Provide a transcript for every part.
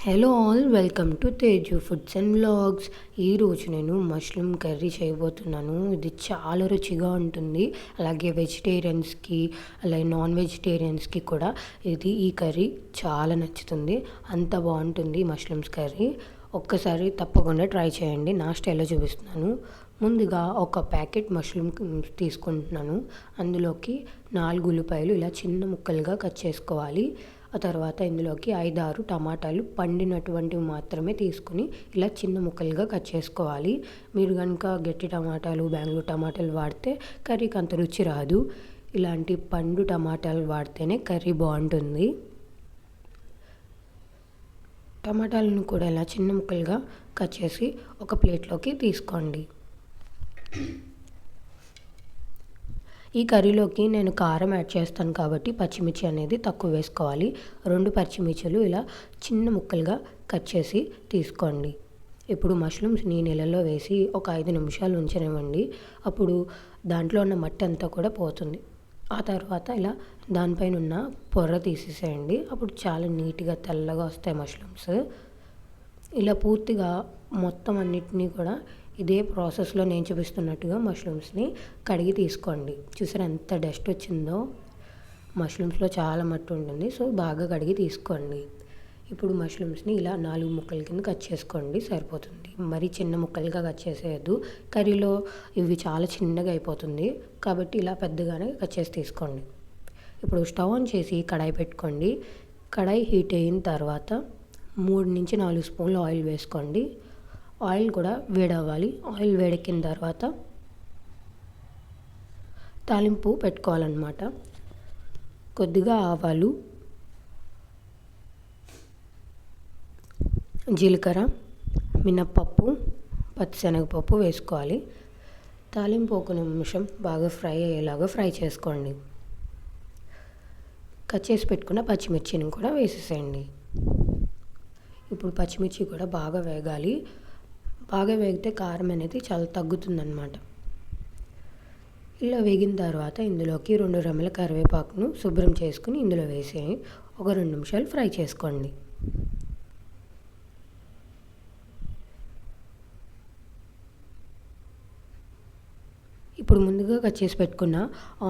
Hello all, welcome to Teju foods and vlogs. ఈరోజు నేను mushroom curry చేయబోతున్నాను. ఇది చాలా రుచిగా ఉంటుంది. అలాగే వెజిటేరియన్స్కి, అలాగే నాన్ వెజిటేరియన్స్కి కూడా ఈ కర్రీ చాలా నచ్చుతుంది. అంత బాగుంటుంది మష్రూమ్స్ కర్రీ. ఒక్కసారి తప్పకుండా ట్రై చేయండి. నా స్టైల్లో చూపిస్తున్నాను. ముందుగా ఒక ప్యాకెట్ మష్రూమ్ తీసుకుంటున్నాను. అందులోకి 4 ఉల్లిపాయలు ఇలా చిన్న ముక్కలుగా కట్ చేసుకోవాలి. ఆ తర్వాత ఇందులోకి 5-6 టమాటాలు పండినటువంటివి మాత్రమే తీసుకుని ఇలా చిన్న ముక్కలుగా కట్ చేసుకోవాలి. మీరు కనుక గట్టి టమాటాలు, బెంగళూరు టమాటాలు వాడితే కర్రీకి అంత రుచి రాదు. ఇలాంటి పండు టమాటాలు వాడితేనే కర్రీ బాగుంటుంది. టమాటాలను కూడా ఇలా చిన్న ముక్కలుగా కట్ చేసి ఒక ప్లేట్లోకి తీసుకోండి. ఈ కర్రీలోకి నేను కారం యాడ్ చేస్తాను కాబట్టి పచ్చిమిర్చి అనేది తక్కువ వేసుకోవాలి. 2 పచ్చిమిర్చిలు ఇలా చిన్న ముక్కలుగా కట్ చేసి తీసుకోండి. ఇప్పుడు మష్రూమ్స్ని నీళ్ళల్లో వేసి ఒక 5 నిమిషాలు ఉంచనివ్వండి. అప్పుడు దాంట్లో ఉన్న మట్టి అంతా కూడా పోతుంది. ఆ తర్వాత ఇలా దానిపైన ఉన్న పొర్ర తీసేసేయండి. అప్పుడు చాలా నీట్గా తెల్లగా వస్తాయి మష్రూమ్స్. ఇలా పూర్తిగా మొత్తం అన్నిటినీ కూడా ఇదే ప్రాసెస్లో నేను చూపిస్తున్నట్టుగా మష్రూమ్స్ని కడిగి తీసుకోండి. చూసారా ఎంత డస్ట్ వచ్చిందో. మష్రూమ్స్లో చాలా మట్టి ఉంటుంది, సో బాగా కడిగి తీసుకోండి. ఇప్పుడు మష్రూమ్స్ని ఇలా 4 ముక్కల కింద కట్ చేసుకోండి, సరిపోతుంది. మరి చిన్న ముక్కలుగా కట్ చేసేయద్దు. కర్రీలో ఇవి చాలా చిన్నగా అయిపోతుంది కాబట్టి ఇలా పెద్దగానే కట్ చేసి తీసుకోండి. ఇప్పుడు స్టవ్ ఆన్ చేసి కడాయి పెట్టుకోండి. కడాయి హీట్ అయిన తర్వాత 3-4 స్పూన్లు ఆయిల్ వేసుకోండి. ఆయిల్ కూడా వేడవ్వాలి. ఆయిల్ వేడెక్కిన తర్వాత తాలింపు పెట్టుకోవాలన్నమాట. కొద్దిగా ఆవాలు, జీలకర్ర, మినప్పప్పు, పచ్చిశనగపప్పు వేసుకోవాలి. తాలింపు ఒక నిమిషం బాగా ఫ్రై అయ్యేలాగా ఫ్రై చేసుకోండి. కట్ చేసి పెట్టుకున్న పచ్చిమిర్చిని కూడా వేసేసేయండి. ఇప్పుడు పచ్చిమిర్చి కూడా బాగా వేగాలి. బాగా వేగితే కారం అనేది చాలా తగ్గుతుందన్నమాట. ఇలా వేగిన తర్వాత ఇందులోకి 2 రెమ్మల కరివేపాకును శుభ్రం చేసుకుని ఇందులో వేసి ఒక 2 నిమిషాలు ఫ్రై చేసుకోండి. ఇప్పుడు ముందుగా కట్ చేసి పెట్టుకున్న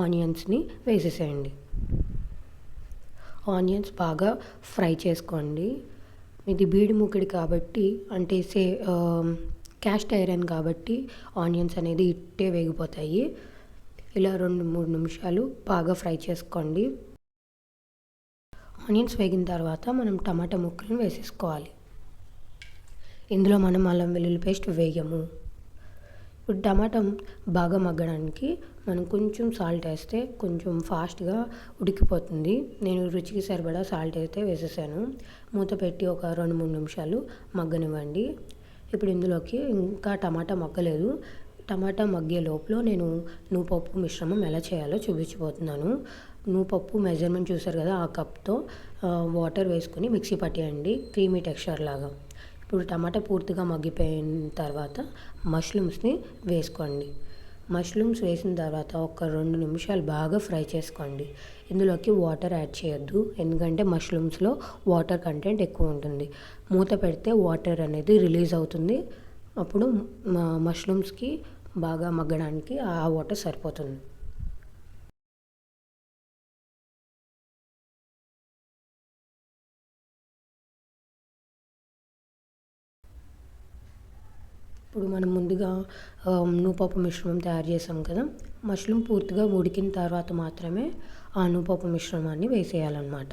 ఆనియన్స్ని వేసేసేయండి. ఆనియన్స్ బాగా ఫ్రై చేసుకోండి. ఇది బీడి మూకిడి కాబట్టి, అంటే క్యాస్ట్ ఐరన్ కాబట్టి ఆనియన్స్ అనేది ఇట్టే వేగిపోతాయి. ఇలా 2-3 నిమిషాలు బాగా ఫ్రై చేసుకోండి. ఆనియన్స్ వేగిన తర్వాత మనం టమాటా ముక్కలను వేసేసుకోవాలి. ఇందులో మనం అల్లం వెల్లుల్లి పేస్ట్ వేయము. ఇప్పుడు టమాటా బాగా మగ్గడానికి మనం కొంచెం సాల్ట్ వేస్తే కొంచెం ఫాస్ట్గా ఉడికిపోతుంది. నేను రుచికి సరిపడా సాల్ట్ అయితే వేసేసాను. మూత పెట్టి ఒక 2-3 నిమిషాలు మగ్గనివ్వండి. ఇప్పుడు ఇందులోకి ఇంకా టమాటా మగ్గలేదు. టమాటా మగ్గే లోపల నేను నువ్వుపప్పు మిశ్రమం ఎలా చేయాలో చూపించబోతున్నాను. నువ్వుపప్పు మెజర్మెంట్ చూసారు కదా, ఆ కప్తో వాటర్ వేసుకొని మిక్సీ పట్టేయండి, క్రీమీ టెక్స్చర్ లాగా. ఇప్పుడు టమాటా పూర్తిగా మగ్గిపోయిన తర్వాత మష్రూమ్స్ని వేసుకోండి. మష్రూమ్స్ వేసిన తర్వాత ఒక 2 నిమిషాలు బాగా ఫ్రై చేసుకోండి. ఇందులోకి వాటర్ యాడ్ చేయొద్దు, ఎందుకంటే మష్రూమ్స్లో వాటర్ కంటెంట్ ఎక్కువ ఉంటుంది. మూత పెడితే వాటర్ అనేది రిలీజ్ అవుతుంది. అప్పుడు మష్రూమ్స్కి బాగా మగ్గడానికి ఆ వాటర్ సరిపోతుంది. ఇప్పుడు మనం ముందుగా నువ్వుపప్పు మిశ్రమం తయారు చేసాం కదా, మష్రూమ్ పూర్తిగా ఉడికిన తర్వాత మాత్రమే ఆ నువ్వుపప్పు మిశ్రమాన్ని వేసేయాలన్నమాట.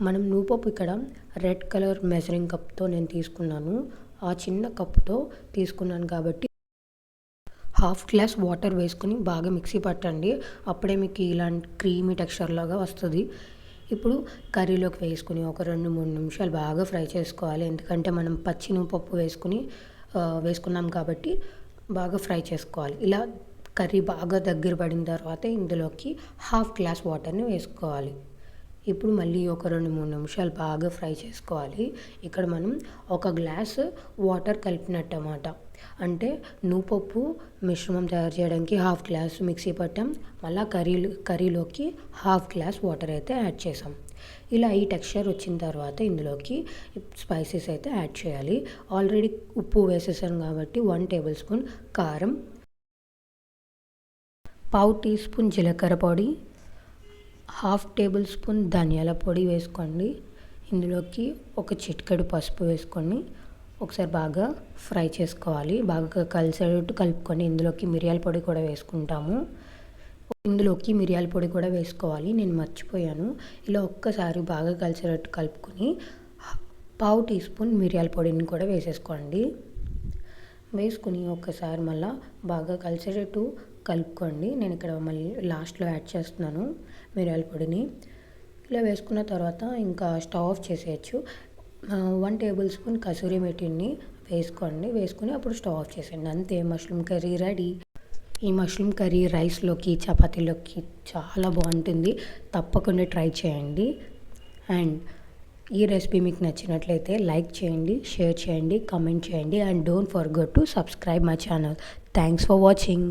మనం నువ్వుపప్పు ఇక్కడ రెడ్ కలర్ మెజరింగ్ కప్తో నేను తీసుకున్నాను. ఆ చిన్న కప్పుతో తీసుకున్నాను కాబట్టి 1/2 గ్లాస్ వాటర్ వేసుకుని బాగా మిక్సీ పట్టండి. అప్పుడే మీకు ఇలాంటి క్రీమీ టెక్స్చర్ లాగా వస్తుంది. ఇప్పుడు కర్రీలోకి వేసుకుని ఒక 2-3 నిమిషాలు బాగా ఫ్రై చేసుకోవాలి. ఎందుకంటే మనం పచ్చి నువ్వుపప్పు వేసుకున్నాం కాబట్టి బాగా ఫ్రై చేసుకోవాలి. ఇలా కర్రీ బాగా దగ్గర పడిన తర్వాత ఇందులోకి 1/2 గ్లాస్ వాటర్ని వేసుకోవాలి. ఇప్పుడు మళ్ళీ ఒక 2-3 నిమిషాలు బాగా ఫ్రై చేసుకోవాలి. ఇక్కడ మనం ఒక గ్లాస్ వాటర్ కలిపినట్టమాట. అంటే నువ్వుపప్పు మిశ్రమం తయారు చేయడానికి హాఫ్ గ్లాస్ మిక్సీ పట్టాం, మళ్ళీ కర్రీలోకి హాఫ్ గ్లాస్ వాటర్ అయితే యాడ్ చేసాం. ఇలా ఈ టెక్స్చర్ వచ్చిన తర్వాత ఇందులోకి స్పైసెస్ అయితే యాడ్ చేయాలి. ఆల్రెడీ ఉప్పు వేసేసాను కాబట్టి 1 టేబుల్ స్పూన్ కారం, పావు టీ స్పూన్ జీలకర్ర పొడి, హాఫ్ టేబుల్ స్పూన్ ధనియాల పొడి వేసుకోండి. ఇందులోకి ఒక చిటికెడు పసుపు వేసుకొని ఒకసారి బాగా ఫ్రై చేసుకోవాలి. బాగా కలిసేటట్టు కలుపుకొని ఇందులోకి మిరియాల పొడి కూడా వేసుకుంటాము. ఇందులోకి మిరియాల పొడి కూడా వేసుకోవాలి, నేను మర్చిపోయాను. ఇలా ఒక్కసారి బాగా కలిసేటట్టు కలుపుకొని పావు టీ స్పూన్ మిరియాల పొడిని కూడా వేసేసుకోండి. వేసుకుని ఒక్కసారి మళ్ళీ బాగా కలిసేటట్టు కలుపుకోండి. నేను ఇక్కడ మళ్ళీ లాస్ట్లో యాడ్ చేస్తున్నాను మిరియాల పొడిని. ఇలా వేసుకున్న తర్వాత ఇంకా స్టవ్ ఆఫ్ చేసేయచ్చు. 1 టేబుల్ స్పూన్ కసూరి మెథిని వేసుకోండి. వేసుకుని అప్పుడు స్టవ్ ఆఫ్ చేసేయండి. అంతే, మష్రూమ్ కర్రీ రెడీ. ఈ మష్రూమ్ కర్రీ రైస్లోకి చపాతీలోకి చాలా బాగుంటుంది. తప్పకుండా ట్రై చేయండి. అండ్ ఈ రెసిపీ మీకు నచ్చినట్లయితే లైక్ చేయండి, షేర్ చేయండి, కామెంట్ చేయండి. And don't forget to subscribe my channel. Thanks for watching.